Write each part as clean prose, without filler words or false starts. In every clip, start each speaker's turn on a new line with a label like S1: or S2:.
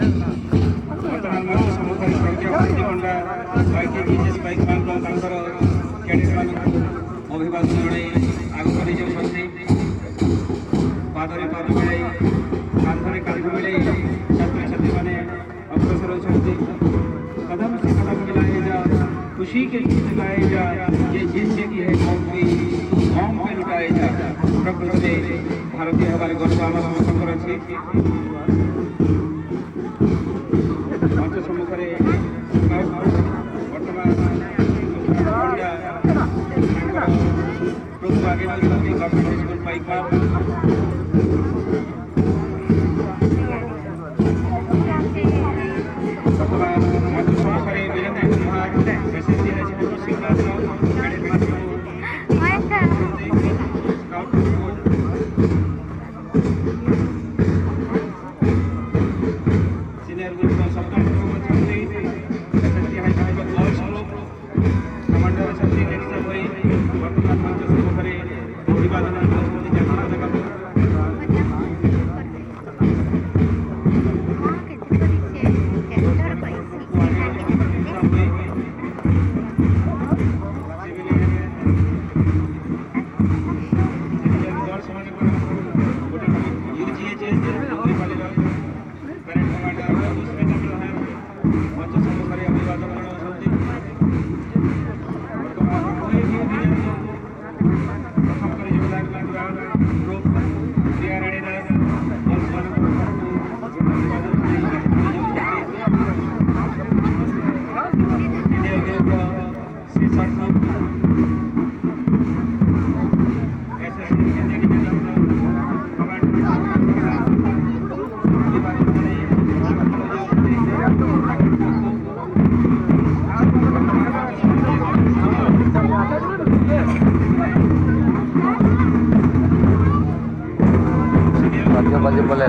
S1: ବର୍ତ୍ତମାନ ମଞ୍ଚ ସମ୍ମୁଖରେ ସ୍ୱର୍ଗୀୟ ହରିଜୀ ପଣ୍ଡା ବାଇକି ବିଜେସ୍ ବାଇକ୍ ମାନଙ୍କ ତାଙ୍କର କ୍ୟାଡେଟ୍ ମାନଙ୍କୁ ଅଭିବାଦନ ଜଣାଇ ଆଗକୁ ନେଇଯାଉଛନ୍ତି। ପାଦରେ ପାଦ ମିଳାଇ କାନ୍ଧରେ କାନ୍ଧ ମିଳାଇ ଛାତ୍ରଛାତ୍ରୀମାନେ अग्रसर होती। कदम से कदम मिलाए जा, खुशी के गीत गाए जा, ये जिंदगी है कौम पे लुटाए जा। प्रकृति में भारतीय हमारे गर्व आम समस्त अच्छी मंच सम्मुखें बर्तमान प्रभु आगे गवर्नमेंट स्कूल पाइका
S2: मजे बोले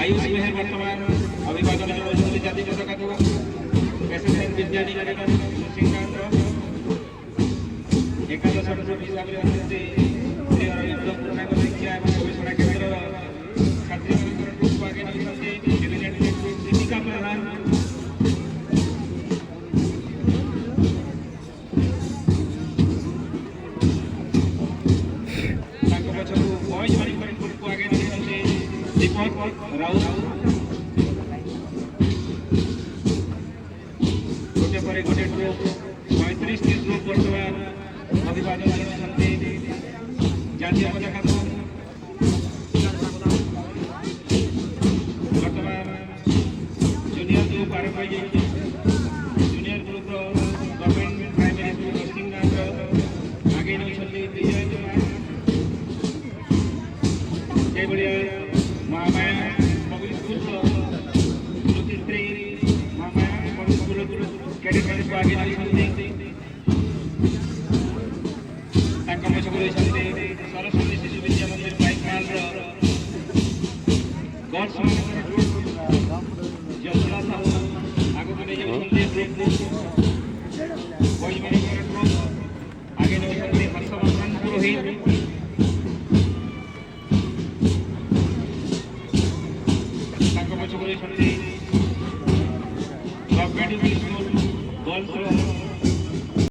S2: आयुष मेहर वर्तमान अभिवादन जनाउछन्ति जाति जतकाको एसएसएन विद्यार्थी निकेतन सिंहकान्त एकादश हिसाबले अछन्ति श्री अरविन्द पूर्णांग शिक्षा एवं गवेषणा केन्द्र छात्रीମାନଙ୍କର ଗ୍ରୁପ ଆଗେ ନେଇଛନ୍ତି କ୍ୟାବିନେଟ ଦୀपिକା ପ୍ରଧାନ ତାଙ୍କ ପଛକୁ ବଏଜ ମାନଙ୍କର ଗ୍ରୁପ ଆଗେ ନେଇଛନ୍ତି दीपक राउत ବର୍ତ୍ତମାନ ଅଭିବାଦନ ଜଣାଉଛନ୍ତି ଜାତୀୟ ପତାକାକୁ। ବର୍ତ୍ତମାନ ଜୁନିୟର ଗ୍ରୁପ ଆରମ୍ଭ ହୋଇଯାଇଛି। ଜୁନିୟର ଗ୍ରୁପର ଗଭର୍ଣ୍ଣମେଣ୍ଟ ପ୍ରାଇମେରୀ ସ୍କୁଲ ନରସିଂହନାଥର ଆଗେଇ ନେଉଛନ୍ତି ବିଜୟ କୁମାର। ସେଇଭଳିଆ ମହାମାୟା ପବ୍ଲିକ ସ୍କୁଲର ଜ୍ୟୋତିଶ୍ରୀ ମହାମାୟା ପବ୍ଲିକ ସ୍କୁଲ କ୍ୟାଡେଟମାନଙ୍କୁ ଆଗେଇ ନେଉଛନ୍ତି। ତାଙ୍କ ପଛକୁ ରହିଛନ୍ତି ସରସ୍ୱତୀ ଶିଶୁ ବିଦ୍ୟା ମନ୍ଦିର ବାଇକମାଲର ଗର୍ଲସ ଯଶୋଦା ସାହୁ ଆଗକୁ ନେଇଯାଉଛନ୍ତି ଗ୍ରୁପକୁ। ବୈଜମାନଙ୍କର ଗ୍ରୁପ ଆଗେଇ ନେଉଛନ୍ତି ହର୍ଷବର୍ଦ୍ଧନ ପୁରୋହିତ। ତାଙ୍କ ପଛକୁ ରହିଛନ୍ତି ଗଭର୍ଣ୍ଣମେଣ୍ଟ ସ୍କୁଲ